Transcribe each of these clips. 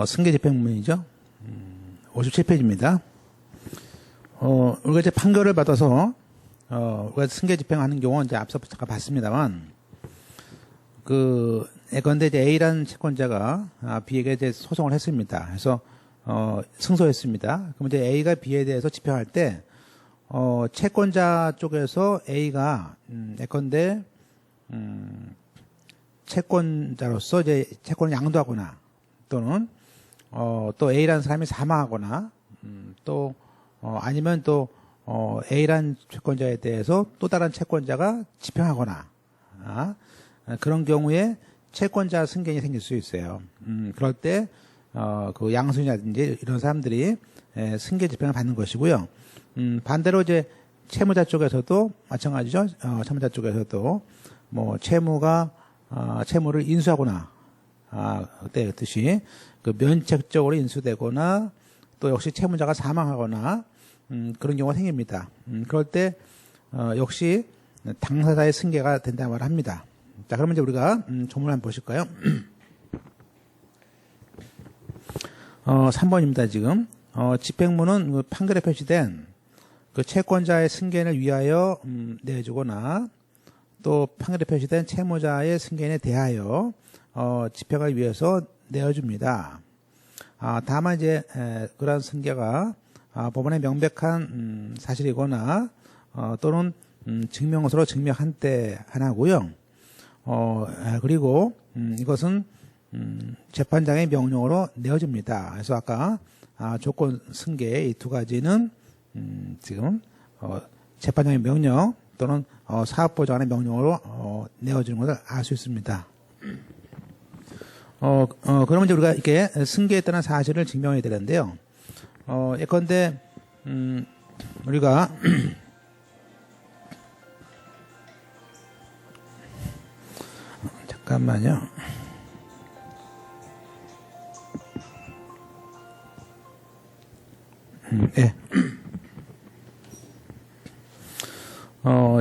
승계 집행문이죠. 57페이지입니다. 우리가 이제 판결을 받아서, 우리가 승계 집행하는 경우는 이제 앞서 잠깐 봤습니다만, 예컨대 이제 A라는 채권자가 B에게 이제 소송을 했습니다. 그래서, 승소했습니다. 그럼 이제 A가 B에 대해서 집행할 때, 채권자 쪽에서 A가, 예컨대, 채권자로서 이제 채권을 양도하거나, 또는, 또 A라는 사람이 사망하거나, 아니면 또, A라는 채권자에 대해서 또 다른 채권자가 집행하거나, 그런 경우에 채권자 승계인이 생길 수 있어요. 그럴 때, 양수인이라든지 이런 사람들이 승계 집행을 받는 것이고요. 반대로 이제 채무자 쪽에서도 마찬가지죠. 채무자 쪽에서도 뭐 채무를 인수하거나, 그때 그랬듯이 면책적으로 인수되거나 또 역시 채무자가 사망하거나 그런 경우가 생깁니다. 그럴 때 역시 당사자의 승계가 된다고 말합니다. 자, 그러면 이제 우리가 조문을 한번 보실까요? 3번입니다, 지금. 집행문은 판결에 표시된 채권자의 승계인을 위하여 내주거나 또 판결에 표시된 채무자의 승계인에 대하여 집행을 위해서 내어줍니다. 다만 이제 그러한 승계가 법원에 명백한 사실이거나 또는 증명서로 증명한 때 하나고요. 그리고 이것은 재판장의 명령으로 내어집니다. 그래서 아까 조건 승계 이 두 가지는 지금 재판장의 명령 또는 사업보장관의 명령으로 내어주는 것을 알 수 있습니다. 그러면 이제 우리가 이렇게 승계했다는 사실을 증명해야 되는데요. 예컨대 우리가 잠깐만요. 예.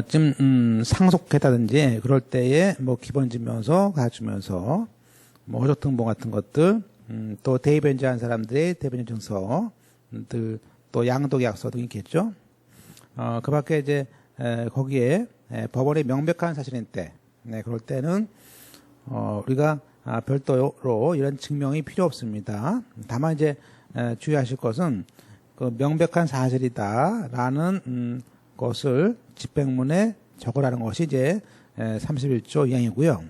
지금 상속했다든지 그럴 때에 뭐 기본증명서 가주면서 뭐 호적등본 같은 것들, 또 대변자한 사람들의 대변인 증서들, 또 양도계약서 등 있겠죠. 그 밖에 이제 거기에 법원의 명백한 사실인 때, 그럴 때는 우리가 별도로 이런 증명이 필요 없습니다. 다만 이제 주의하실 것은 그 명백한 사실이다라는 것을 집행문에 적으라는 것이 이제 31조 2항이고요.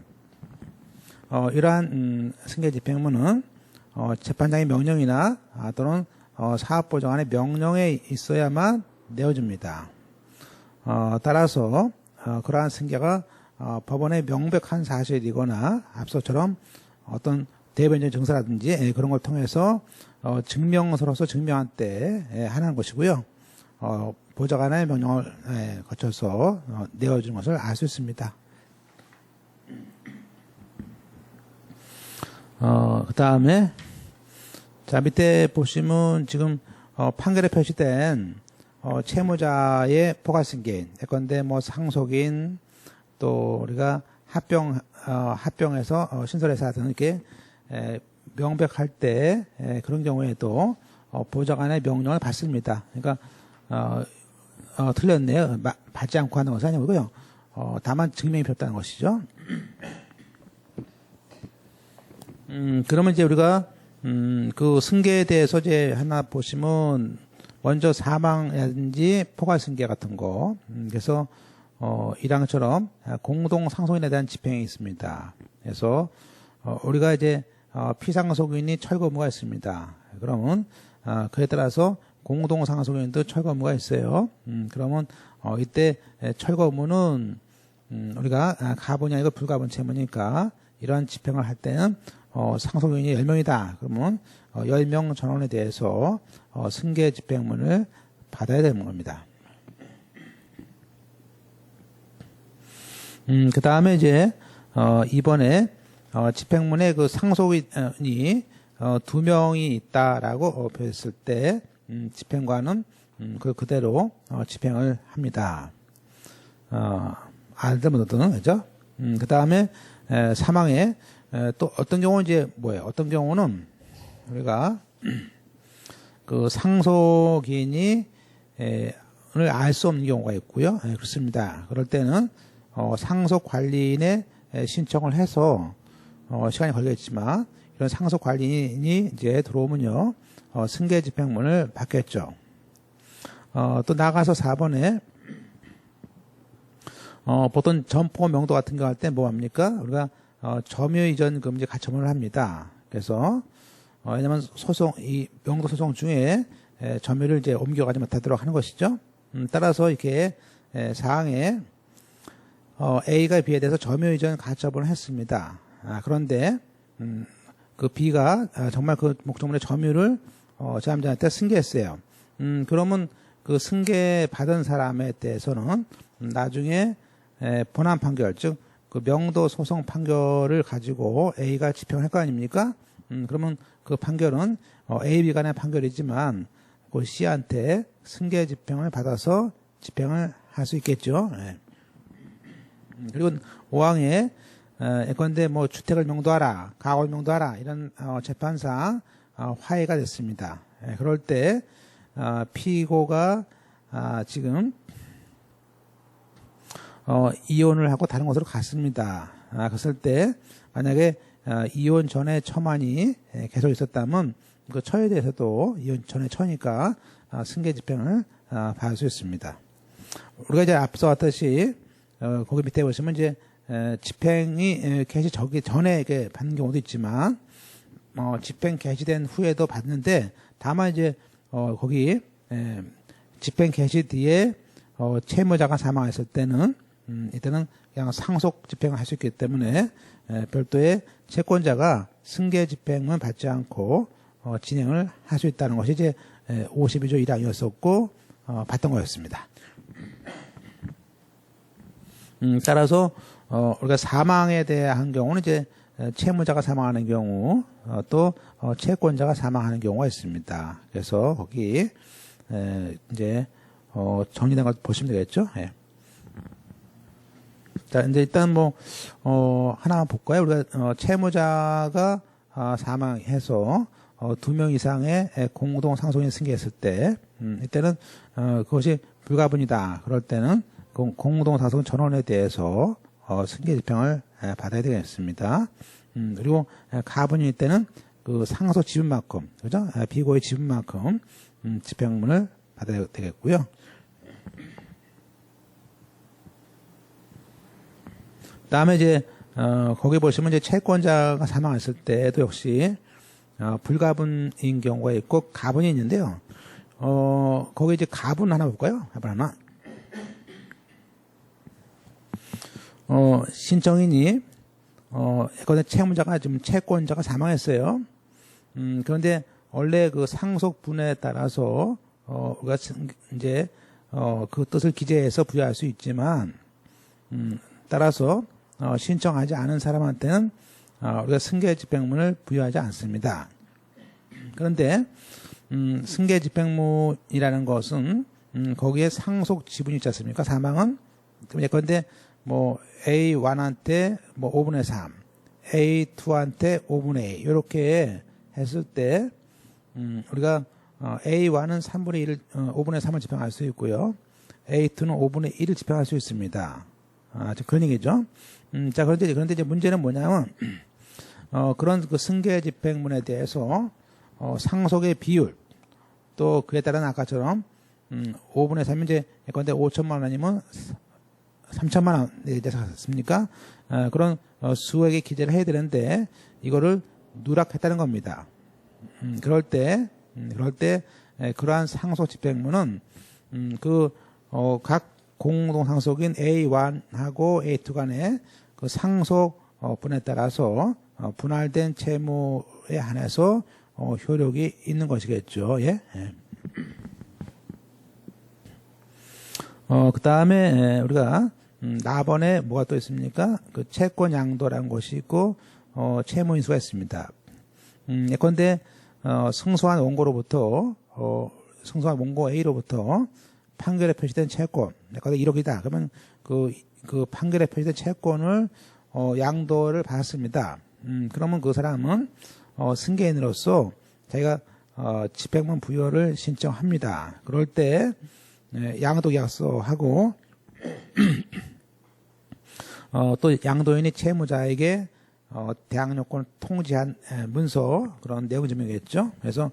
이러한 승계 집행문은 재판장의 명령이나 또는 사업보장관의 명령에 있어야만 내어줍니다. 따라서 그러한 승계가 법원의 명백한 사실이거나 앞서처럼 어떤 대변인 증서라든지 그런 걸 통해서 증명서로서 증명한 때 하는 것이고요. 보좌관의 명령을 거쳐서 내어주는 것을 알 수 있습니다. 그 다음에 자 밑에 보시면 지금 판결에 표시된 채무자의 포괄승계인 예컨대 뭐 상속인 또 우리가 합병해서 신설회사 등 이렇게 명백할 때 그런 경우에도 보좌관의 명령을 받습니다. 그러니까 틀렸네요. 받지 않고 하는 것은 아니고요. 다만 증명이 필요 없다는 것이죠. 그러면 이제 우리가 그 승계에 대해서 이제 하나 보시면 먼저 사망이라든지 포괄승계 같은 거 그래서 1항처럼 공동 상속인에 대한 집행이 있습니다. 그래서 우리가 이제 피상속인이 철거 의무가 있습니다. 그러면 그에 따라서 공동 상속인도 철거 의무가 있어요. 그러면 이때 철거 의무는 우리가 가분이 아니고 불가분 채무니까 이러한 집행을 할 때는 상속인이 10명이다. 그러면 10명 전원에 대해서 승계 집행문을 받아야 되는 겁니다. 그 다음에 이제 이번에 집행문에 그 상속인이 2명이 있다라고 표했을 때 집행관은 그대로 집행을 합니다. 아들 뭐든 그죠? 그 다음에 사망에 또 어떤 경우는 이제 뭐예요? 어떤 경우는 우리가 그 상속인이 을 알 수 없는 경우가 있고요. 그렇습니다. 그럴 때는 상속 관리인에 신청을 해서 시간이 걸리겠지만 이런 상속 관리인이 이제 들어오면요 승계 집행문을 받겠죠. 또 나가서 4번에 보통 점포 명도 같은 거 할 때 뭐 합니까? 우리가 점유 이전 금지 가처분을 합니다. 그래서 왜냐면 이 명도 소송 중에 점유를 이제 옮겨가지 못하도록 하는 것이죠. 따라서 이렇게 사항에 A가 B에 대해서 점유 이전 가처분을 했습니다. 그런데 그 B가 정말 그 목적물의 점유를 제3자한테 승계했어요. 그러면 그 승계 받은 사람에 대해서는 나중에 본안 판결, 즉 그 명도 소송 판결을 가지고 A가 집행을 할 거 아닙니까? 그러면 그 판결은 A, B 간의 판결이지만 그 C한테 승계 집행을 받아서 집행을 할 수 있겠죠. 그리고 5항에 예컨대 뭐 주택을 명도하라, 가옥을 명도하라 이런 재판상 화해가 됐습니다. 그럴 때 피고가 지금 이혼을 하고 다른 곳으로 갔습니다. 그랬을 때 만약에 이혼 전에 처만이 계속 있었다면 그 처에 대해서도 이혼 전에 처니까 승계 집행을 받을 수 있습니다. 우리가 이제 앞서 왔듯이 거기 밑에 보시면 이제 집행이 개시 전에 이렇게 받는 경우도 있지만 집행 개시된 후에도 받는데 다만 이제 거기 집행 개시 뒤에 채무자가 사망했을 때는 이때는 그냥 상속 집행을 할 수 있기 때문에 별도의 채권자가 승계 집행을 받지 않고 진행을 할 수 있다는 것이 이제 52조 1항이었었고 받던 거였습니다. 따라서 우리가 사망에 대한 경우는 이제 채무자가 사망하는 경우 또 채권자가 사망하는 경우가 있습니다. 그래서 거기 이제 정리된 걸 보시면 되겠죠. 예. 자, 이제 일단 뭐 하나 볼까요? 우리가 채무자가 사망해서 2명 이상의 공동 상속인 승계했을 때 이때는 그것이 불가분이다. 그럴 때는 공동 상속 전원에 대해서 승계 집행을 받아야 되겠습니다. 그리고 가분일 때는 그 상속 지분만큼, 그죠? 피고의 지분만큼 집행문을 받아야 되겠고요. 다음에 이제 거기 보시면 이제 채권자가 사망했을 때도 역시 불가분인 경우가 있고 가분이 있는데요. 거기 이제 가분 하나 볼까요? 가분 하나. 신청인이 예컨대 채무자가 지금 채권자가 사망했어요. 그런데 원래 그 상속분에 따라서 우리가 이제 그 뜻을 기재해서 부여할 수 있지만 따라서 신청하지 않은 사람한테는 우리가 승계 집행문을 부여하지 않습니다. 그런데 승계 집행문이라는 것은 거기에 상속 지분이 있지 않습니까? 사망은 예컨대 뭐 A1한테 뭐 5분의 3, A2한테 5분의 2 이렇게 했을 때 우리가 A1은 3분의 1을 5분의 3을 집행할 수 있고요. A2는 5분의 1을 집행할 수 있습니다. 그런 얘기죠. 자, 그런데 이제 문제는 뭐냐면 그런 그 승계 집행문에 대해서 상속의 비율 또 그에 따른 아까처럼 5분의 3이 이제 예컨대 5천만 원이면 3천만 원에 대해서 갔습니까? 그런 수액의 기재를 해야 되는데 이거를 누락했다는 겁니다. 그럴 때 그러한 상속 집행문은 각 공동 상속인 A1하고 A2 간의 그 상속 분에 따라서 분할된 채무에 한해서 효력이 있는 것이겠죠. 예. 그 다음에 우리가 나번에 뭐가 또 있습니까? 그 채권 양도라는 것이 있고 채무 인수가 있습니다. 예컨대 승소한 원고로부터 승소한 원고 A로부터 판결에 표시된 채권, 예컨대 1억이다. 그러면 그 판결에 표시된 채권을 양도를 받았습니다. 그러면 그 사람은 승계인으로서 자기가 집행문 부여를 신청합니다. 그럴 때 양도 계약서하고 또 양도인이 채무자에게 대항 요건을 통지한 문서 그런 내용 증명이겠죠. 그래서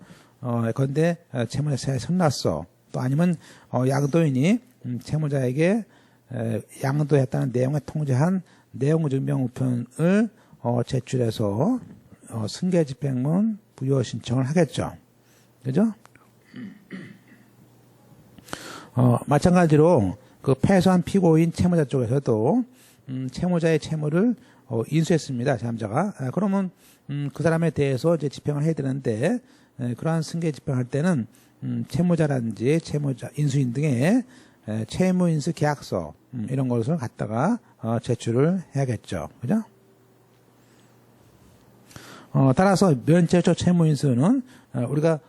그런데 채무자 세에 선났어. 또 아니면 양도인이 채무자에게 양도했다는 내용에 통지한 내용 증명 우편을 제출해서 승계 집행문 부여 신청을 하겠죠. 그죠? 마찬가지로 그 패소한 피고인 채무자 쪽에서도 채무자의 채무를 인수했습니다. 제3자가. 그러면 그 사람에 대해서 이제 집행을 해야 되는데 그러한 승계 집행할 때는 채무자라든지 채무자 인수인 등의 채무인수 계약서 이런 것을 갖다가 제출을 해야겠죠. 그죠? 따라서 면제조 채무인수는 우리가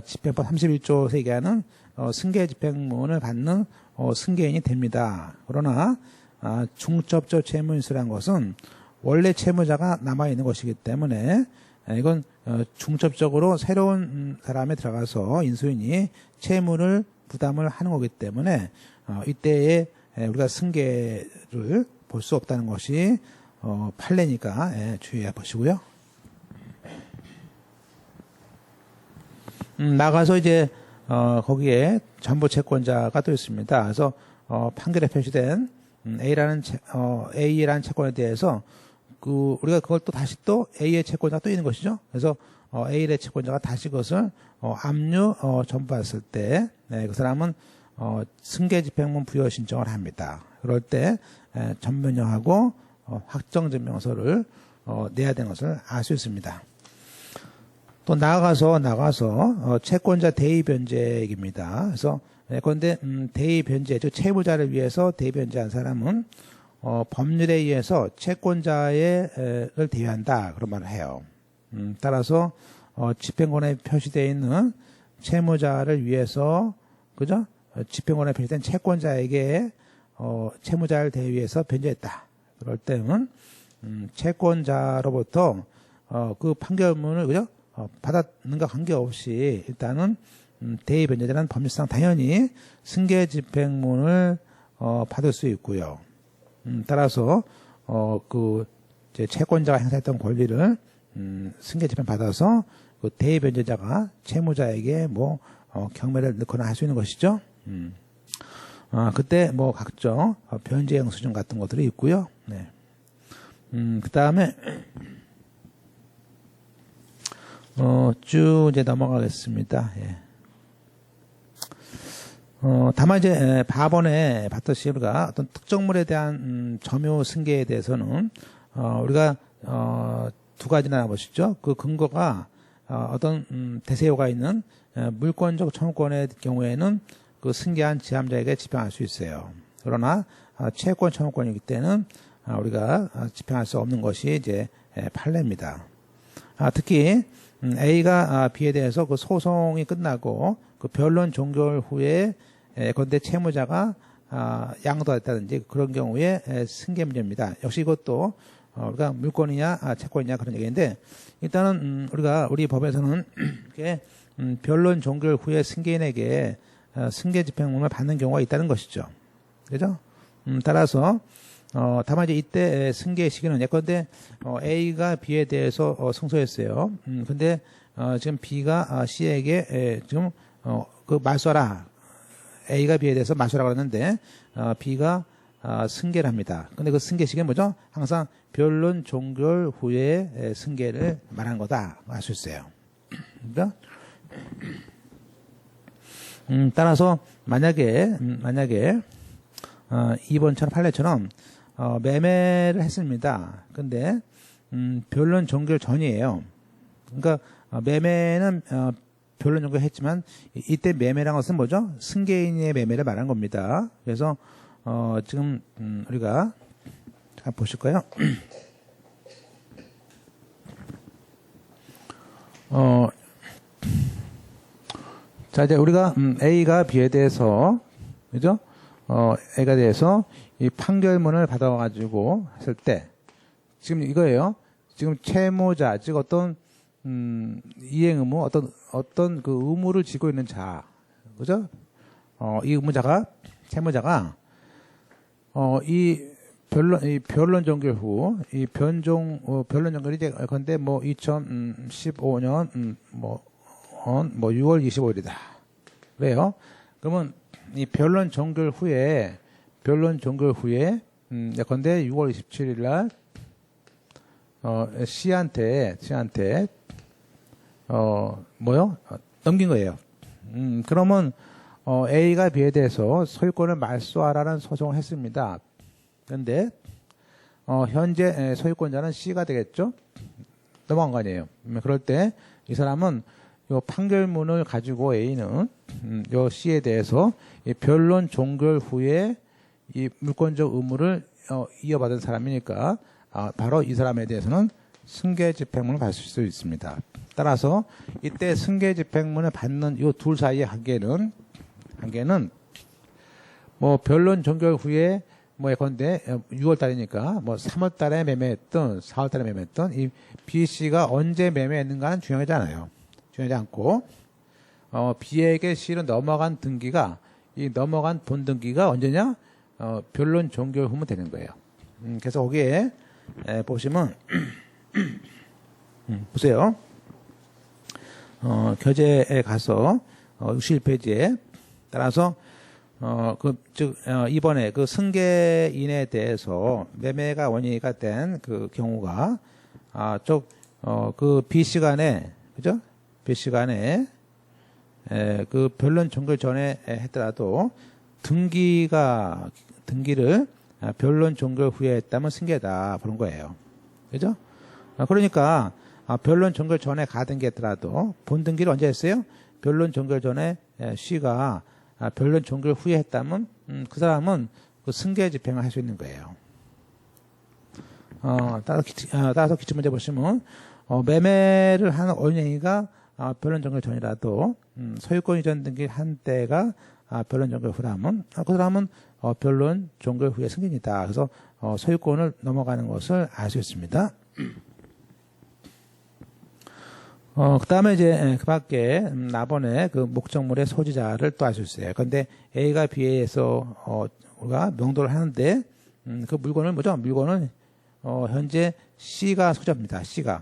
집행법 31조에서 얘기하는 승계 집행문을 받는 승계인이 됩니다. 그러나 중첩적 채무인수라는 것은 원래 채무자가 남아있는 것이기 때문에 이건 중첩적으로 새로운 사람에 들어가서 인수인이 채무를 부담을 하는 거기 때문에 이때에 우리가 승계를 볼 수 없다는 것이 판례니까 주의해 보시고요. 나가서 이제 거기에 전부 채권자가 또 있습니다. 그래서 판결에 표시된 A라는 채권에 대해서 우리가 그걸 또 다시 또 A의 채권자가 또 있는 것이죠. 그래서 A의 채권자가 다시 그것을 압류 전부했을 때 그 사람은 승계 집행문 부여 신청을 합니다. 그럴 때 전면역하고 확정증명서를 내야 되는 것을 알 수 있습니다. 또 나가서 채권자 대의 변제입니다. 그래서 그런데 대의 변제, 즉 채무자를 위해서 대의 변제한 사람은 법률에 의해서 채권자를 대위한다 그런 말을 해요. 따라서 집행권에 표시되어 있는 채무자를 위해서 그죠? 집행권에 표시된 채권자에게 채무자를 대위해서 변제했다. 그럴 때는 채권자로부터 그 판결문을 그죠? 받았는가 관계없이 일단은 대의 변제자는 법률상 당연히 승계 집행문을 받을 수 있고요. 따라서 그 채권자가 행사했던 권리를 승계 집행 받아서 그 대의 변제자가 채무자에게 경매를 넣거나 할 수 있는 것이죠. 그때 각종 변제 영수증 같은 것들이 있고요. 네. 그 다음에 쭉 이제 넘어가겠습니다. 예. 다만 이제 바번에 봤듯이 우리가 어떤 특정물에 대한 점유 승계에 대해서는 우리가 두 가지나 보시죠. 그 근거가 어떤 대세효가 있는 물권적 청구권의 경우에는 그 승계한 지함자에게 집행할 수 있어요. 그러나 채권 청구권이기 때는 우리가 집행할 수 없는 것이 이제 판례입니다. 특히 A가 B에 대해서 그 소송이 끝나고 그 변론 종결 후에 그런데 채무자가 양도했다든지 그런 경우에 승계 문제입니다. 역시 이것도 우리가 물권이냐 채권이냐 그런 얘기인데 일단은 우리 법에서는 이렇게 변론 종결 후에 승계인에게 승계 집행문을 받는 경우가 있다는 것이죠. 그죠? 따라서 다만 이제 이때 승계 시기는 예컨대 A가 B에 대해서 승소했어요. 근데 지금 B가 C에게 지금 그 말소하라. A가 B에 대해서 말소하라고 그랬는데 B가 승계를 합니다. 근데 그 승계 시기는 뭐죠? 항상 변론 종결 후에 승계를 말하는 거다. 알 수 있어요. 그러니까 따라서 만약에 2번처럼 판례처럼 매매를 했습니다. 근데 변론 종결 전이에요. 그러니까 매매는 변론 종결했지만 이때 매매란 것은 뭐죠? 승계인의 매매를 말하는 겁니다. 그래서 지금 우리가 잠깐 보실까요? 자, 이제 우리가 A가 B에 대해서 그죠? A가 대해서 이 판결문을 받아가지고 했을 때 지금 이거예요. 지금 채무자, 즉 어떤 이행 의무, 어떤 그 의무를 지고 있는 자, 그죠? 이 의무자가, 채무자가, 이 변론 종결 후, 이 변론 종결이 이제, 건데, 2015년, 6월 25일이다. 왜요? 그러면, 이 변론 종결 후에, 예컨대 6월 27일 날, C한테, 넘긴 거예요. 그러면, A가 B에 대해서 소유권을 말소하라는 소송을 했습니다. 그런데, 현재 소유권자는 C가 되겠죠? 넘어간 거 아니에요. 그럴 때, 이 사람은 요 판결문을 가지고 A는, 요 C에 대해서 이 변론 종결 후에 이 물권적 의무를 이어받은 사람이니까, 바로 이 사람에 대해서는 승계 집행문을 받을 수 있습니다. 따라서 이때 승계 집행문을 받는 이 둘 사이의 한계는 변론 종결 후에 예컨대 6월 달이니까 3월 달에 매매했던 4월 달에 매매했던 이 B, C가 언제 매매했는가는 중요하지 않아요. 중요하지 않고 B에게 C로 넘어간 등기가 이 넘어간 본 등기가 언제냐? 변론 종결 후면 되는 거예요. 그래서 거기에 보시면 보세요. 교재에 가서 61페이지에 따라서 이번에 그 승계인에 대해서 매매가 원인이가 된 그 경우가 그 B 시간에 그죠? B 시간에 그 변론 종결 전에 했더라도 등기를 변론 종결 후에 했다면 승계다 그런 거예요. 그죠? 그러니까 변론 종결 전에 가등기 했더라도 본 등기를 언제 했어요? 변론 종결 전에 C가 변론 종결 후에 했다면 그 사람은 그 승계 집행을 할 수 있는 거예요. 따라서 기출문제 보시면 매매를 하는 원인이가 변론 종결 전이라도 소유권 이전 등기 한 때가 변론 종결 후라면 그 사람은 변론 종결 후에 승인이다. 그래서 소유권을 넘어가는 것을 알 수 있습니다. 그 다음에 이제 그 밖에 나번에 그 목적물의 소지자를 또 알 수 있어요. 그런데 A가 B에서 우리가 명도를 하는데 그 물건을 물건은 현재 C가 소지자입니다. C가.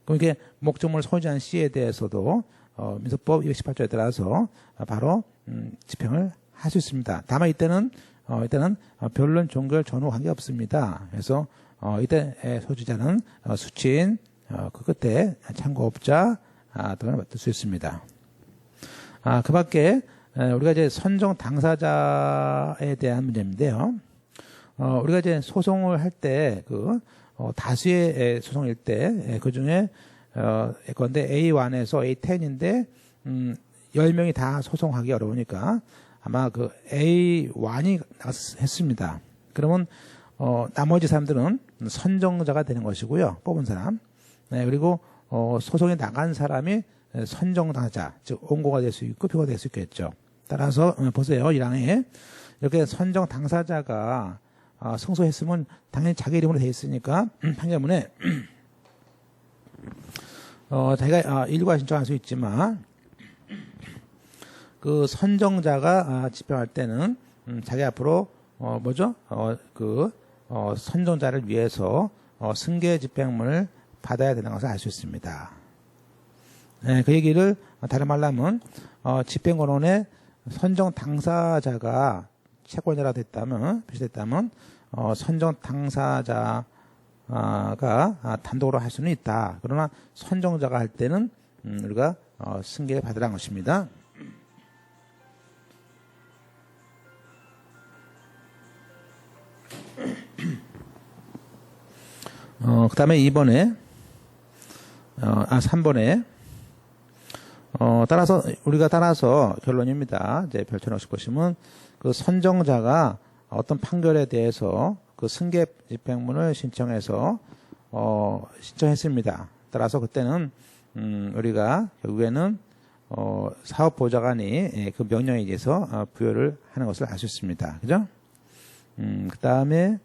그럼 이게 목적물을 소지한 C에 대해서도 민소법 218조에 따라서 바로 집행을 할 수 있습니다. 다만 이때는 변론 종결 전후 관계 없습니다. 그래서 이때 소지자는 수취인 그 끝에 참고업자 등을 맡을 수 있습니다. 그 밖에 우리가 이제 선정 당사자에 대한 문제인데요. 우리가 이제 소송을 할 때 다수의 소송일 때 그 중에 예컨대 A1에서 A10인데 10명이 다 소송하기 어려우니까 아마 그 A1이 했습니다. 그러면 나머지 사람들은 선정자가 되는 것이고요. 뽑은 사람. 네, 그리고 소송에 나간 사람이 선정 당사자, 즉 원고가 될 수 있고 표가 될 수 있겠죠. 따라서 보세요. 1항에 이렇게 선정 당사자가 승소했으면 당연히 자기 이름으로 돼 있으니까 판결문에 자기가 일괄 신청할 수 있지만 그 선정자가 집행할 때는 자기 앞으로 선정자를 위해서 승계 집행문을 받아야 되는 것을 알 수 있습니다. 네, 그 얘기를 다른 말로 하면 집행권원의 선정 당사자가 채권자라 됐다면 표시됐다면 선정 당사자가 단독으로 할 수는 있다. 그러나 선정자가 할 때는 우리가 승계를 받으라는 것입니다. 그 다음에 2번에 3번에 따라서 결론입니다. 이제 별천하실 것이면 그 선정자가 어떤 판결에 대해서 그 승계 집행문을 신청했습니다. 따라서 그때는 우리가 결국에는 사업보좌관이 그 명령에 의해서 부여를 하는 것을 알 수 있습니다. 그죠? 그 다음에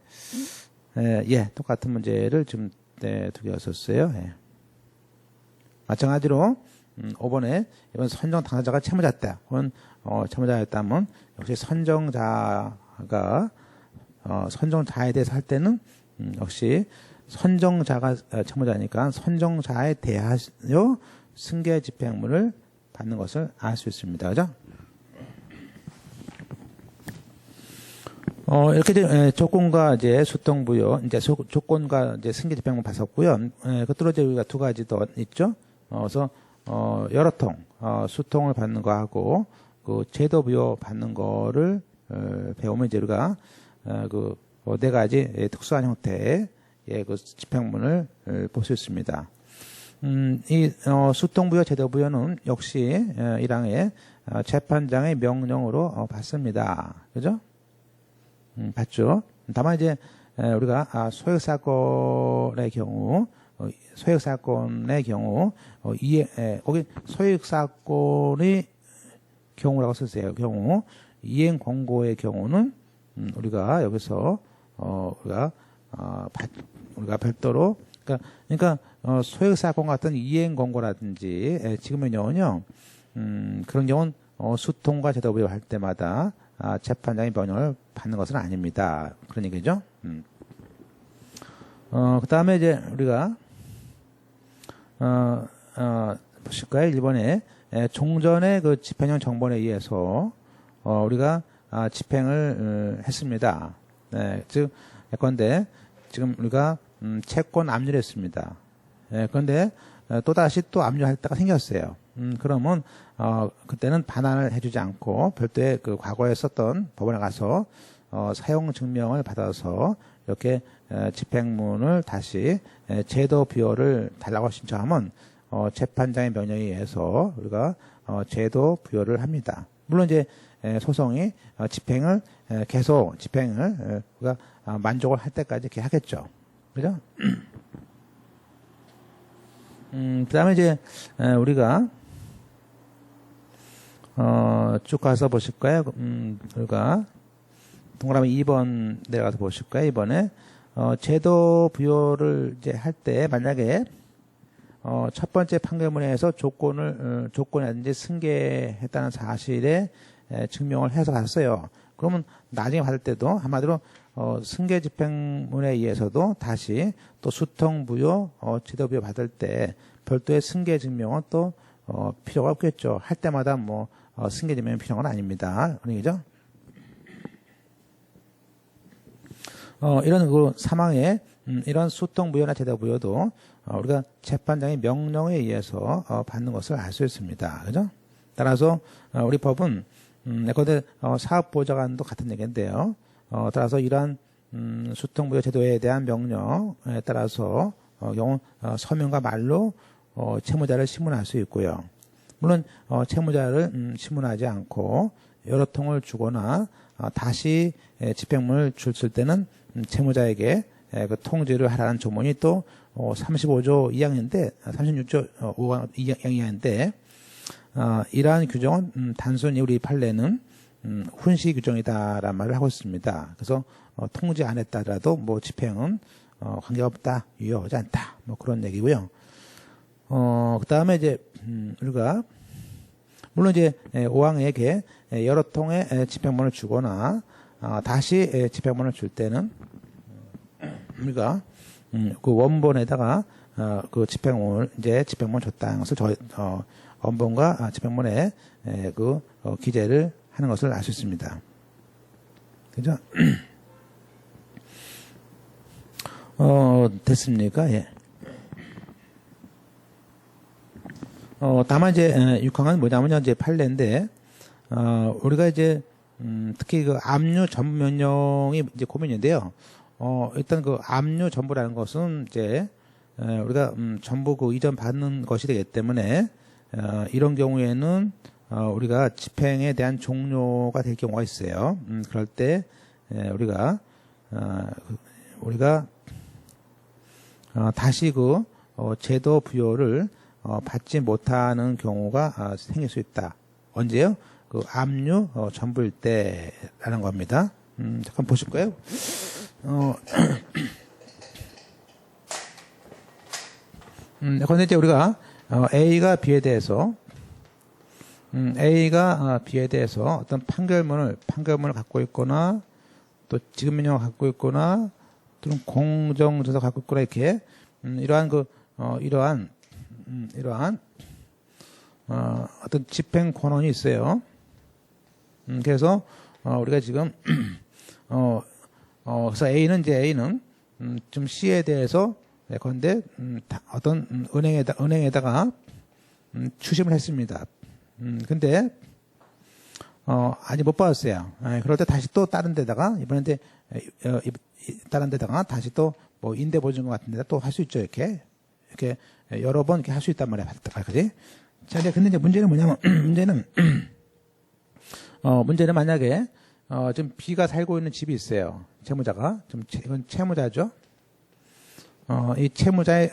똑같은 문제를 지금 두 개 썼어요. 마찬가지로 5번에 이번 선정 당사자가 채무자였다. 혹은 채무자였다면 역시 선정자가 선정자에 대해서 할 때는 역시 선정자가 채무자니까 선정자에 대하여 승계 집행문을 받는 것을 알 수 있습니다. 그죠? 이렇게 이제 조건과 이제 수통부여, 이제 조건과 이제 승계 집행문 봤었고요. 그것들로 이제 우리가 두 가지 더 있죠. 그래서 여러 통, 수통을 받는 거하고 그 제도 부여 받는 거를 배우면 이제 우리가 그 네 가지 특수한 형태의 그 집행문을 볼 수 있습니다. 이 수통부여, 제도부여는 역시 1항의 재판장의 명령으로 받습니다. 그죠? 봤죠? 다만 이제 우리가 소액사건의 경우 거기 소액사건의 경우라고 쓰세요. 경우 이행 권고의 경우는 우리가 여기서 우리가 별도로 그러니까 소액사건 같은 이행 권고라든지 지금의 경우는요 그런 경우는 수통과 제도부여 할 때마다 재판장의 명령을 받는 것은 아닙니다. 그런 얘기죠. 그 다음에 이제 우리가 보실까요? 1번에 종전의 그 집행령 정본에 의해서 우리가 집행을 했습니다. 네, 즉 예컨대 지금 우리가 채권 압류를 했습니다. 그런데 또다시 또 압류할 때가 생겼어요. 그러면 그때는 반환을 해주지 않고 별도의 그 과거에 썼던 법원에 가서 사용 증명을 받아서 이렇게 집행문을 다시 제도 부여를 달라고 신청하면 재판장의 명령에 의해서 우리가 제도 부여를 합니다. 물론 이제 소송이 계속 집행을 우리가 만족을 할 때까지 이렇게 하겠죠. 그죠? 그 다음에 이제 우리가 쭉 가서 보실까요? 우리가 동그라미 2번 내려가서 보실까요? 이번에 제도 부여를 이제 할 때 만약에 첫 번째 판결문에서 조건이라든지 승계했다는 사실에 증명을 해서 갔어요. 그러면 나중에 받을 때도 한마디로 승계 집행문에 의해서도 다시 또 수통 부여, 제도 부여 받을 때 별도의 승계 증명은 또 필요가 없겠죠. 할 때마다 뭐 승계 증명이 필요한 건 아닙니다. 그런 얘기죠. 이런 그 사망에 이런 수통 부여나 제도 부여도 우리가 재판장의 명령에 의해서 받는 것을 알 수 있습니다. 그죠? 따라서 우리 법은 예컨대 사업보좌관도 같은 얘기인데요. 따라서 이러한 수통 부여 제도에 대한 명령에 따라서 경우 서명과 말로 채무자를 심문할 수 있고요. 물론 채무자를 심문하지 않고 여러 통을 주거나 다시 집행문을 줄 때는 채무자에게 그 통지를 하라는 조문이 또 35조 2항인데 36조 5항 2항인데 이러한 규정은 단순히 우리 판례는 훈시 규정이다라는 말을 하고 있습니다. 그래서 통지 안 했다라도 뭐 집행은 관계가 없다, 유효하지 않다, 뭐 그런 얘기고요. 그 다음에 이제 우리가 물론 이제 5항에게 여러 통의 집행문을 주거나 다시 집행문을 줄 때는 우리가 그 원본에다가 그 집행문을 줬다는 것을 원본과 집행문에 그 기재를 하는 것을 알 수 있습니다. 그죠? 됐습니까? 예. 다만 이제 6항은 뭐냐면요, 이제 판례인데 우리가 이제 특히 그 압류 전부 명령이 이제 고민인데요. 일단 그 압류 전부라는 것은 이제 우리가 전부 그 이전 받는 것이 되기 때문에 이런 경우에는 우리가 집행에 대한 종료가 될 경우가 있어요. 그럴 때 우리가 다시 그 제도 부여를 받지 못하는 경우가 생길 수 있다. 언제요? 그 압류 전부일 때라는 겁니다. 잠깐 보실까요? 그런데 이제 우리가 A가 B에 대해서 A가 B에 대해서 어떤 판결문을 갖고 있거나 또 지급 명령을 갖고 있거나 또는 공정조사 갖고 있거나 이렇게 이러한 어떤 집행 권한이 있어요. 그래서 우리가 지금 그래서 A는 좀 C에 대해서 그런데 어떤 은행에다가 추심을 했습니다. 근데 아직 못 받았어요. 그럴 때 다시 또 다른 데다가 다른 데다가 다시 또 뭐 임대 보증금 같은 데다 또 할 수 있죠. 이렇게 여러 번 이렇게 할 수 있단 말이야. 그지? 자, 근데 이제 문제는 뭐냐면 문제는 만약에 지금 B가 살고 있는 집이 있어요. 채무자가 이건 채무자죠. 이 채무자에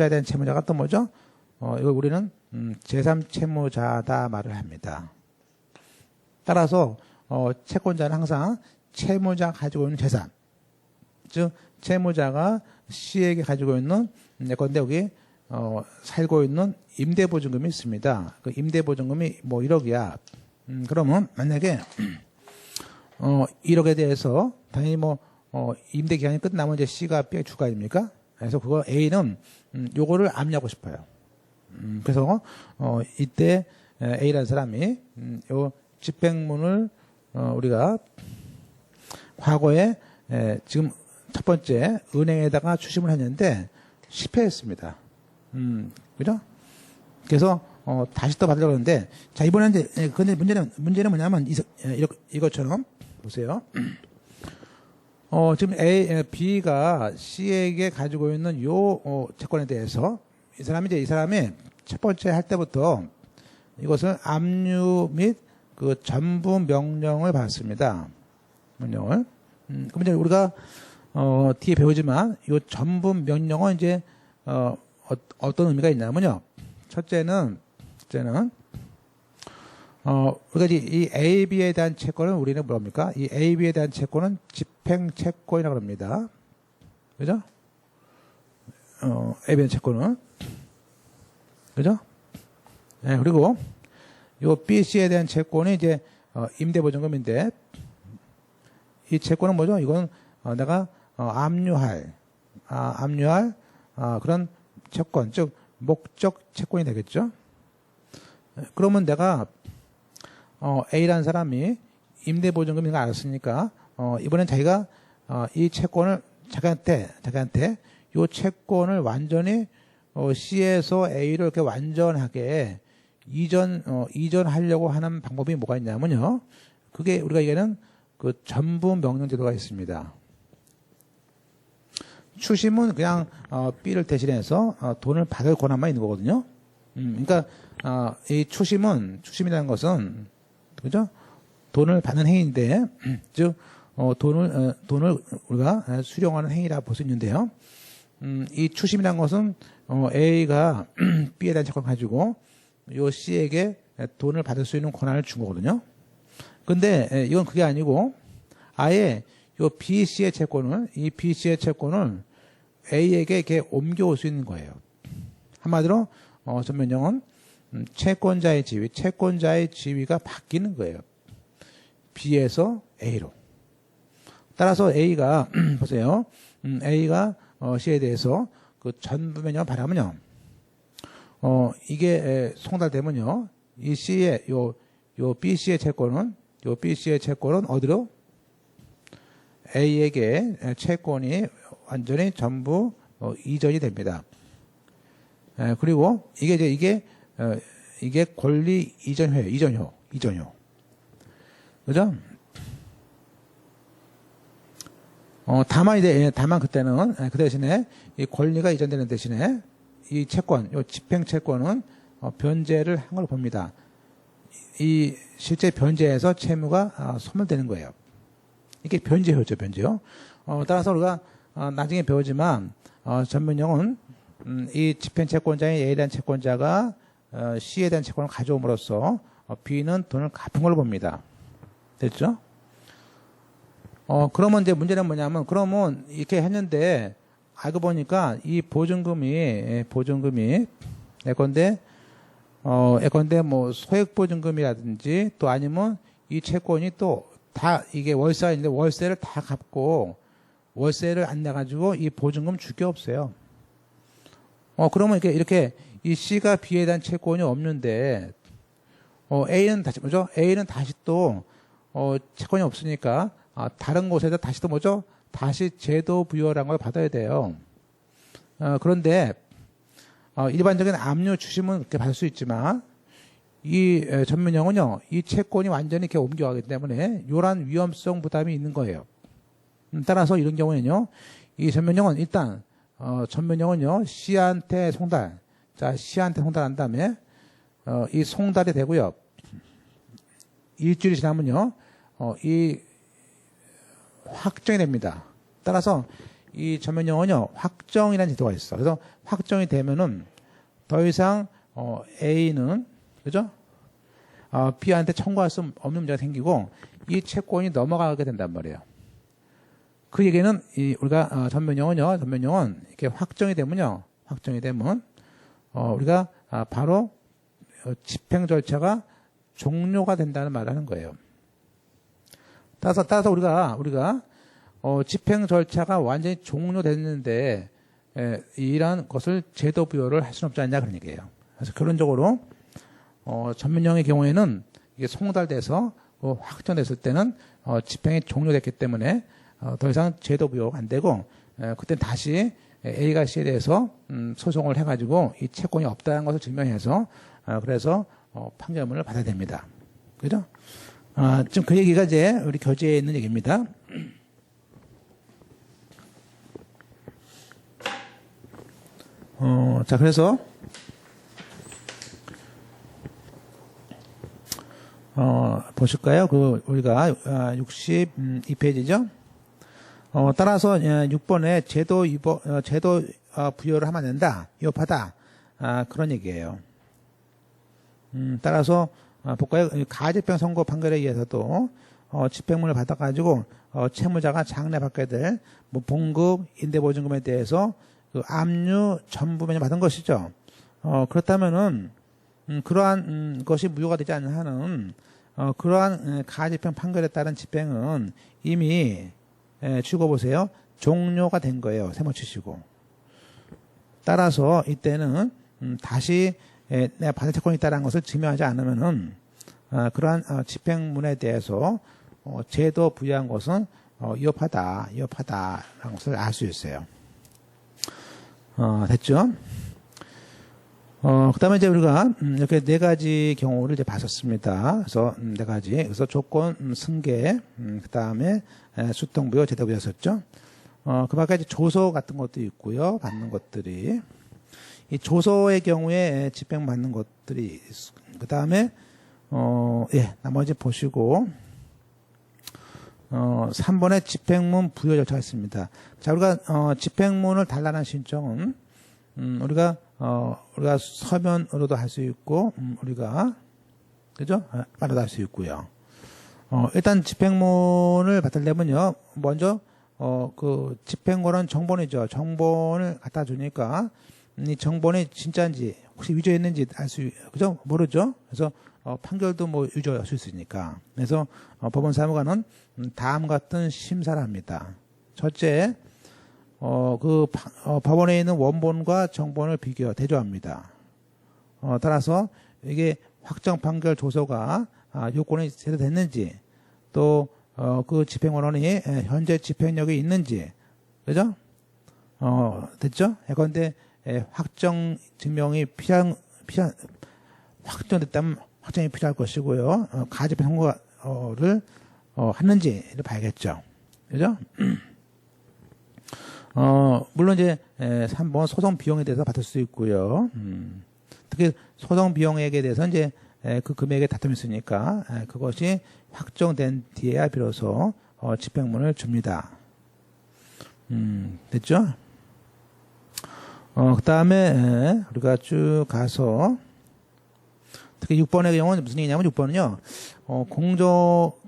대한 채무자가 또 뭐죠? 이거 우리는 제3채무자다 말을 합니다. 따라서 채권자는 항상 채무자 가지고 있는 재산, 즉 채무자가 C에게 가지고 있는 예컨대 여기 살고 있는 임대보증금이 있습니다. 그 임대보증금이 뭐 1억이야. 그러면 만약에 1억에 대해서 당연히 뭐 임대 기간이 끝나면 이제 C가 B의 주가 아닙니까? 그래서 그거 A는 요거를 압류하고 싶어요. 그래서 이때 A라는 사람이 요 집행문을 우리가 과거에 지금 첫 번째 은행에다가 추심을 했는데 실패했습니다. 그죠? 그래서 다시 또 받으려고 하는데, 자, 이번에 이제 근데 문제는 뭐냐면 이것처럼 보세요. 지금 B가 C에게 가지고 있는 요 채권에 대해서 이 사람이 첫 번째 할 때부터 이것을 압류 및 그 전부 명령을 받았습니다. 명령을. 그럼 이제 우리가 뒤에 배우지만 이 전부 명령은 이제 어떤 의미가 있냐면요. 첫째는 우리가 이 A, B에 대한 채권은 우리는 뭡니까? 이 A, B에 대한 채권은 집행 채권이라고 합니다. 그죠? A에 대한 채권은. 그죠? 네, 그리고 요 B, C에 대한 채권이 이제 임대보증금인데 이 채권은 뭐죠? 이건 내가 압류할 그런 채권, 즉 목적 채권이 되겠죠. 그러면 내가 A라는 사람이 임대보증금인 거 알았으니까 이번엔 자기가 이 채권을 자기한테 이 채권을 완전히 C에서 A로 이렇게 완전하게 이전하려고 하는 방법이 뭐가 있냐면요. 그게 우리가 얘기하는 그 전부 명령 제도가 있습니다. 추심은 그냥 B를 대신해서 돈을 받을 권한만 있는 거거든요. 그러니까 이 추심이라는 것은 그죠? 돈을 받는 행위인데, 즉 돈을 우리가 수령하는 행위라 볼 수 있는데요. 이 추심이라는 것은 A가 B에 대한 채권을 가지고 요 C에게 돈을 받을 수 있는 권한을 준 거거든요. 근데 이건 그게 아니고 아예 요 B, C의 채권을 A에게 이렇게 옮겨올 수 있는 거예요. 한마디로 전면령은 채권자의 지위가 바뀌는 거예요. B에서 A로. 따라서 A가 보세요. A가 C에 대해서 그 전부 명령을 바라면요. 이게 송달되면요. 이 C의 요 BC의 채권은 어디로? A에게 채권이 완전히 전부 이전이 됩니다. 그리고 이게 권리 이전효. 그죠? 다만 그때는 그 대신에 이 권리가 이전되는 대신에 이 채권, 요 집행 채권은 변제를 한 걸 봅니다. 이 실제 변제에서 채무가 소멸되는 거예요. 이게 변제효죠, 변제효. 따라서 우리가 나중에 배우지만 전면령은 이 집행 채권자인 A에 대한 채권자가 C에 대한 채권을 가져옴으로써 B는 돈을 갚은 걸로 봅니다. 됐죠? 그러면 이제 문제는 뭐냐면, 그러면 이렇게 했는데 알고 보니까 이 보증금이 예컨대 뭐 소액보증금이라든지 또 아니면 이 채권이 또 다 이게 월세인데 월세를 다 갚고 월세를 안 내가지고 이 보증금 줄 게 없어요. 그러면 이렇게 이 C가 B에 대한 채권이 없는데, A는 다시 A는 다시 또, 채권이 없으니까, 다른 곳에서 다시 또 다시 제도 부여라는 걸 받아야 돼요. 그런데, 일반적인 압류 추심은 그렇게 받을 수 있지만, 이 전면형은요, 이 채권이 완전히 이렇게 옮겨가기 때문에, 요런 위험성 부담이 있는 거예요. 따라서 이런 경우에는요, 이 전면형은 일단, 전면형은요, C한테 송달. 자, C한테 송달한 다음에, 이 송달이 되고요. 일주일이 지나면요, 이 확정이 됩니다. 따라서 이 전면형은요, 확정이라는 제도가 있어. 그래서 확정이 되면은 더 이상, A는, 그죠? B한테 청구할 수 없는 문제가 생기고, 이 채권이 넘어가게 된단 말이에요. 그 얘기는 우리가 전면형은 이렇게 확정이 되면 우리가 바로 집행 절차가 종료가 된다는 말을 하는 거예요. 따라서 우리가 집행 절차가 완전히 종료됐는데 이러한 것을 제도 부여를 할 수는 없지 않냐 그런 얘기예요. 그래서 결론적으로 전면형의 경우에는 이게 송달돼서 확정됐을 때는 집행이 종료됐기 때문에 더 이상 제도 부여가 안 되고 그때 다시 A가 C에 대해서 소송을 해가지고 이 채권이 없다는 것을 증명해서 그래서 판결문을 받아야 됩니다. 그죠? 지금 그 얘기가 이제 우리 교재에 있는 얘기입니다. 자, 그래서 보실까요? 우리가 62페이지죠? 따라서 6번에 제도 부여를 하면 안 된다. 위협하다. 그런 얘기예요. 따라서 볼까요? 가집행 선고 판결에 의해서도 집행문을 받아가지고 채무자가 장래받게 될 뭐 봉급, 임대보증금에 대해서 그 압류 전부 면제받은 것이죠. 그렇다면은 그러한 것이 무효가 되지 않는 한은 그러한 가집행 판결에 따른 집행은 이미 죽어보세요. 종료가 된 거예요. 세모 치시고. 따라서 이때는 다시 내가 받을 채권이 있다는 것을 증명하지 않으면은 그러한 집행문에 대해서 제도 부여한 것은 위협하다라는 것을 알 수 있어요. 됐죠? 그 다음에 이제 우리가 이렇게 네 가지 경우를 이제 봤었습니다. 그래서 네 가지. 그래서 조건, 승계, 그 다음에 수통부여, 제도부여였었죠. 그 밖에 이제 조서 같은 것도 있고요. 받는 것들이. 이 조서의 경우에 집행 받는 것들이, 그 다음에, 나머지 보시고, 3번에 집행문 부여 절차가 있습니다. 자, 우리가, 집행문을 달라는 신청은, 우리가 서면으로도 할 수 있고, 그죠? 말로도 할 수 있고요. 일단 집행문을 받으려면요, 먼저, 그 집행권은 정본이죠. 정본을 갖다 주니까, 이 정본이 진짜인지, 혹시 위조했는지 그죠? 모르죠? 그래서, 판결도 뭐 위조할 수 있으니까. 그래서, 법원사무관은 다음 같은 심사를 합니다. 첫째, 법원에 있는 원본과 정본을 대조합니다. 따라서 이게 확정 판결 조서가 요건이 제대됐는지, 또, 그 집행원원이 현재 집행력이 있는지, 그죠? 됐죠? 예컨대 확정 증명이 확정됐다면 확정이 필요할 것이고요. 가집행 선고를 했는지를 봐야겠죠. 그죠? 물론 이제 3번 소송 비용에 대해서 받을 수 있고요. 특히 소송 비용액에 대해서 이제 그 금액에 다툼이 있으니까 그것이 확정된 뒤에야 비로소 집행문을 줍니다. 됐죠? 그 다음에 우리가 쭉 가서 특히 6번의 경우는 무슨 얘기냐면 6번은요.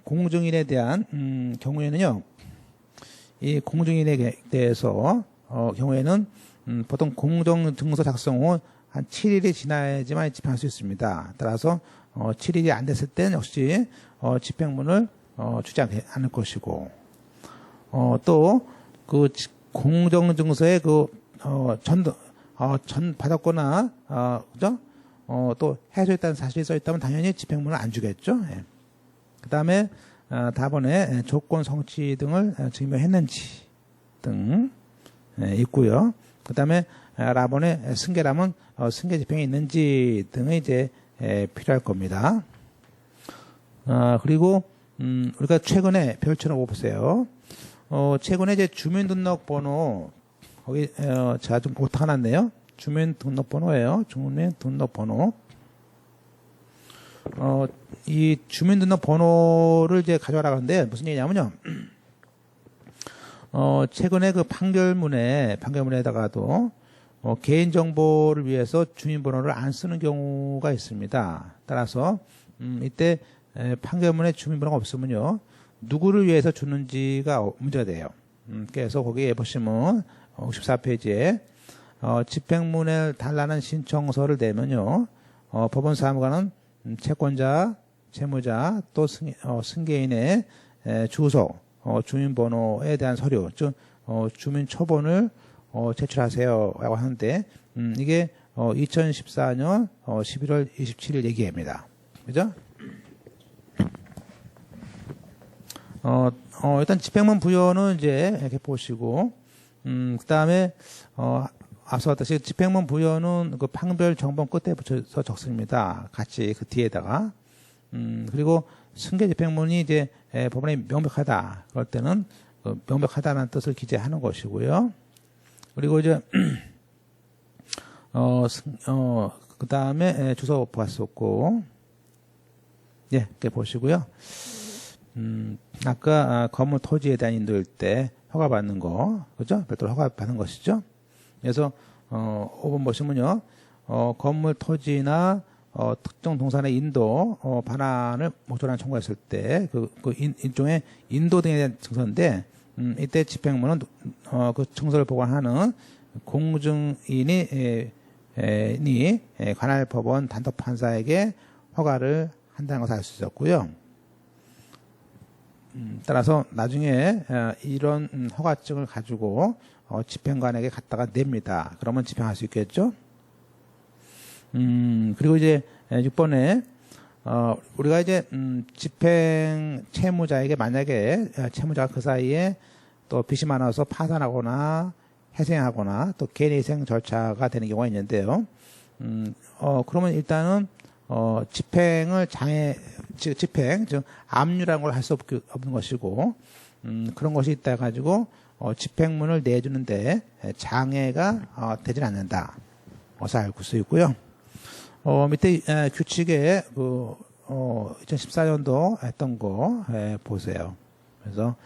공증인에 대한 경우에는요. 이 공증인에 대해서 경우에는 보통 공정증서 작성 후 한 7일이 지나야지만 집행할 수 있습니다. 따라서 7일이 안 됐을 때는 역시 집행문을 주지 않을 것이고, 또 그 공정증서에 전 받았거나 그죠? 또 해소했다는 사실이 써 있다면 당연히 집행문을 안 주겠죠. 예. 그다음에 답안에 조건 성취 등을 증명했는지 등 있고요. 그다음에 라본의 승계라면 승계 집행이 있는지 등이 이제 필요할 겁니다. 그리고 우리가 최근에 별처럼 보세요. 최근에 이제 주민등록번호 거기 제가 좀 오타가 났네요. 주민등록번호예요. 주민등록번호. 이 주민등록번호를 이제 가져가라고 하는데 무슨 얘기냐면요. 최근에 그 판결문에다가도 개인정보를 위해서 주민번호를 안 쓰는 경우가 있습니다. 따라서 이때 판결문에 주민번호가 없으면요. 누구를 위해서 주는지가 문제가 돼요. 그래서 거기에 보시면 54페이지에 집행문에 달라는 신청서를 내면요. 법원사무관은 채권자, 채무자, 또 승계인의 주소, 주민번호에 대한 서류, 즉 주민초본을 제출하세요 라고 하는데 이게 2014년 11월 27일 얘기입니다. 그죠? 일단 집행문 부여는 이제 이렇게 보시고 그 다음에 앞서 봤듯이 집행문 부여는 그 판별 정본 끝에 붙여서 적습니다. 같이 그 뒤에다가 그리고 승계 집행문이 이제 법원에 명백하다 그럴 때는 명백하다는 뜻을 기재하는 것이고요. 그리고 이제 그 다음에 주소 보았었고 예, 이렇게 보시고요. 아까 건물 토지에 대한 인도일 때 허가받는 거, 그죠? 별도로 허가받는 것이죠. 그래서 5번 보시면요. 건물 토지나 특정 동산의 인도 반환을 목적으로 청구했을 때 일종의 인도 등에 대한 증서인데 이때 집행문은 그 증서를 보관하는 공증인이 관할 법원 단독 판사에게 허가를 한다는 것을 알 수 있었고요. 따라서 나중에 이런 허가증을 가지고 집행관에게 갖다가 냅니다. 그러면 집행할 수 있겠죠. 그리고 이제 6번에 우리가 이제 집행 채무자에게 만약에 채무자가 그 사이에 또 빚이 많아서 파산하거나 회생하거나 또 개인회생 절차가 되는 경우가 있는데요. 그러면 일단은 집행을 집행, 즉 압류라는 걸 할 수 없는 것이고 그런 것이 있다 가지고 집행문을 내주는데 장애가 되지는 않는다. 어서 알고 수 있고요. 밑에 규칙에 2014년도 했던 거 보세요. 그래서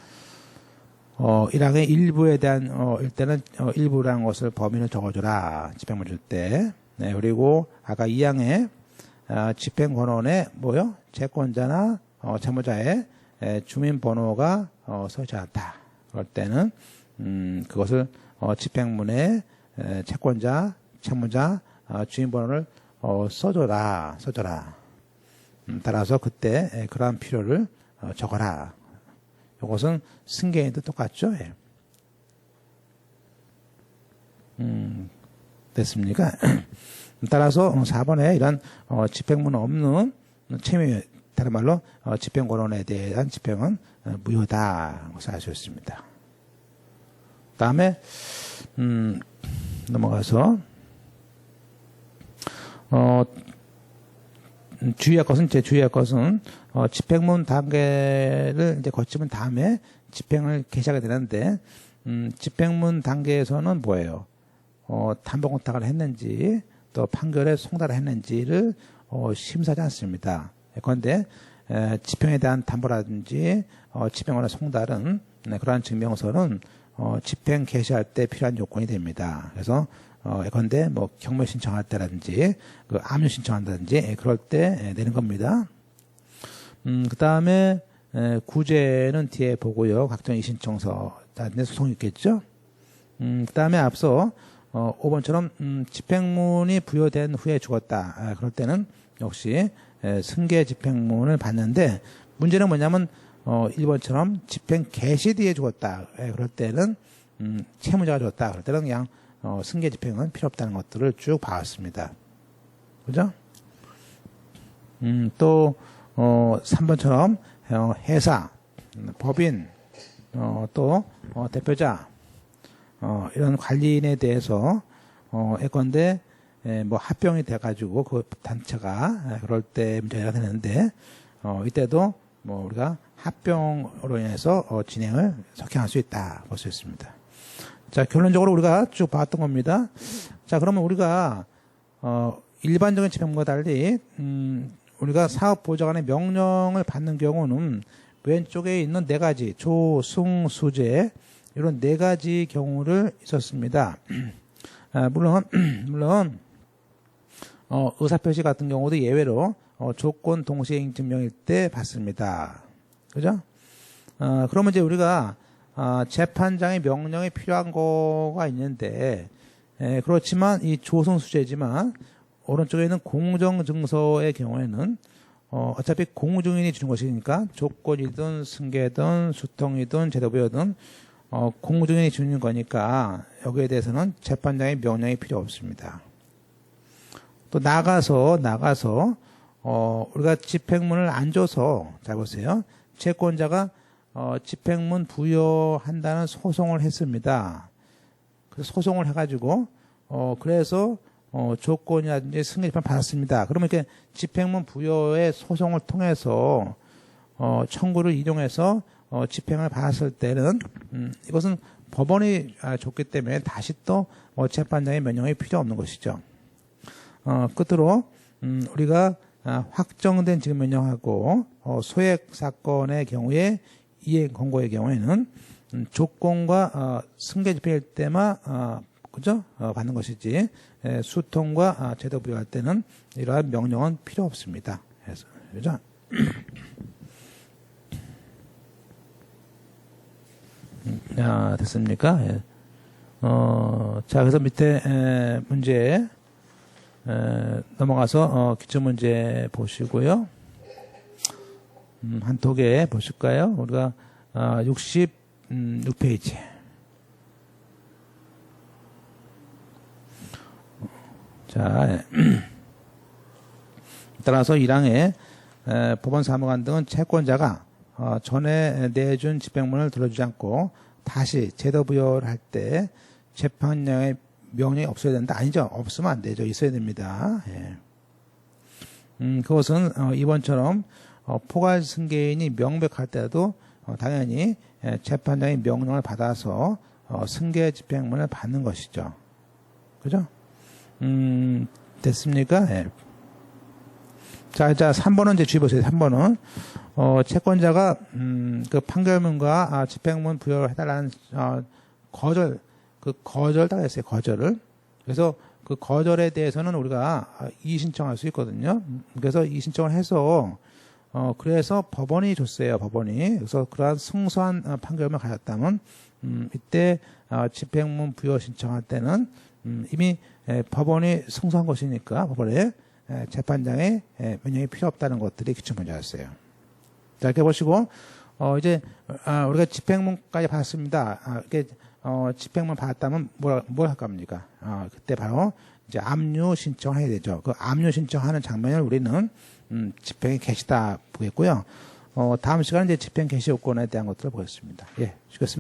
1항의 일부에 대한 일단은 일부라는 것을 범인을 적어줘라. 집행문 줄 때. 네, 그리고 아까 2항에 집행권원에 채권자나 채무자의 주민번호가 서 있지 않다. 그럴 때는 그것을 집행문에 채권자, 채무자, 주민번호를 써줘라. 따라서 그때 그러한 필요를 적어라. 이것은 승계인도 똑같죠. 예. 됐습니까? 따라서 4번에 이런 집행문 없는 채무, 다른 말로 집행권원에 대한 집행은 무효다. 것을 알 수 있습니다. 다음에 넘어가서 주의할 것은 집행문 단계를 이제 거치면 다음에 집행을 개시하게 되는데 집행문 단계에서는 뭐예요? 담보공탁을 했는지 또 판결에 송달을 했는지를 심사하지 않습니다. 그런데 집행에 대한 담보라든지 집행원의 송달은 그러한 증명서는 집행 개시할 때 필요한 요건이 됩니다. 그래서 예컨대 경매 신청할 때라든지 압류 신청한다든지 그럴 때 내는 겁니다. 그 다음에 구제는 뒤에 보고요. 각종 이신청서 다른 데 소송이 있겠죠. 그다음에 앞서 5번처럼 집행문이 부여된 후에 죽었다. 그럴 때는 역시 승계 집행문을 받는데 문제는 뭐냐면 1번처럼 집행 개시 뒤에 죽었다. 그럴 때는 채무자가 죽었다. 그럴 때는 그냥 승계 집행은 필요 없다는 것들을 쭉 봐왔습니다. 그죠? 또 3번처럼 회사, 법인, 또 대표자 이런 관리인에 대해서 예컨대 뭐 합병이 돼가지고 그 단체가 그럴 때 문제가 되는데 이때도 뭐 우리가 합병으로 인해서 진행을 석행할 수 있다 볼 수 있습니다. 자, 결론적으로 우리가 쭉 봤던 겁니다. 자, 그러면 우리가 일반적인 집행부와 달리 우리가 사업보좌관의 명령을 받는 경우는 왼쪽에 있는 네 가지 조, 승, 수재 이런 네 가지 경우를 있었습니다. 물론 의사표시 같은 경우도 예외로 조건 동시행 증명일 때 받습니다. 그죠? 그러면 이제 우리가 재판장의 명령이 필요한 거가 있는데 그렇지만 이 조성 수재지만 오른쪽에 있는 공정증서의 경우에는 어차피 공증인이 주는 것이니까 조건이든 승계든 수통이든 제도부여든 공증인이 주는 거니까 여기에 대해서는 재판장의 명령이 필요 없습니다. 또 나가서 우리가 집행문을 안 줘서 잘 보세요. 채권자가 집행문 부여한다는 소송을 했습니다. 그래서 소송을 해가지고 그래서 조건이라든지 승계 집행 받았습니다. 그러면 이렇게 집행문 부여의 소송을 통해서 청구를 이용해서 집행을 받았을 때는 이것은 법원이 줬기 때문에 다시 또 재판장의 명령이 필요 없는 것이죠. 끝으로 우리가 확정된 지급명령하고 소액 사건의 경우에 이행 권고의 경우에는 조건과 승계 집행일 때만 그죠? 받는 것이지 수통과 제도 부여할 때는 이러한 명령은 필요 없습니다. 그죠? 됐습니까? 예. 자, 그래서 밑에 문제 넘어가서 기출문제 보시고요. 한 두 개 보실까요? 우리가 66페이지. 자, 따라서 1항에 법원 사무관 등은 채권자가 전에 내준 집행문을 들어주지 않고 다시 제도 부여를 할 때 재판장의 명령이 없어야 된다. 아니죠. 없으면 안 되죠. 있어야 됩니다. 예. 그것은 이번처럼 포괄 승계인이 명백할 때도 당연히 재판장의 명령을 받아서 승계 집행문을 받는 것이죠. 그죠? 됐습니까? 예. 자, 3번은 이제 주의 보세요. 3번은, 채권자가, 그 판결문과 집행문 부여를 해달라는, 거절다고 했어요. 거절을. 그래서 그 거절에 대해서는 우리가 이의신청할 수 있거든요. 그래서 이의신청을 해서, 그래서 법원이 줬어요. 법원이. 그래서 그러한 승소한 판결문을 가졌다면, 이때, 집행문 부여 신청할 때는, 이미 법원이 승소한 것이니까 법원에 재판장의 명령이 필요 없다는 것들이 기출문제였어요. 자, 이렇게 보시고 이제 우리가 집행문까지 받았습니다. 이렇게 집행문 받았다면 뭘 할 겁니까? 그때 바로 이제 압류 신청을 해야 되죠. 그 압류 신청하는 장면을 우리는 집행의 개시다 보겠고요. 다음 시간에 이제 집행 개시 요건에 대한 것들을 보겠습니다. 예, 수고했습니다.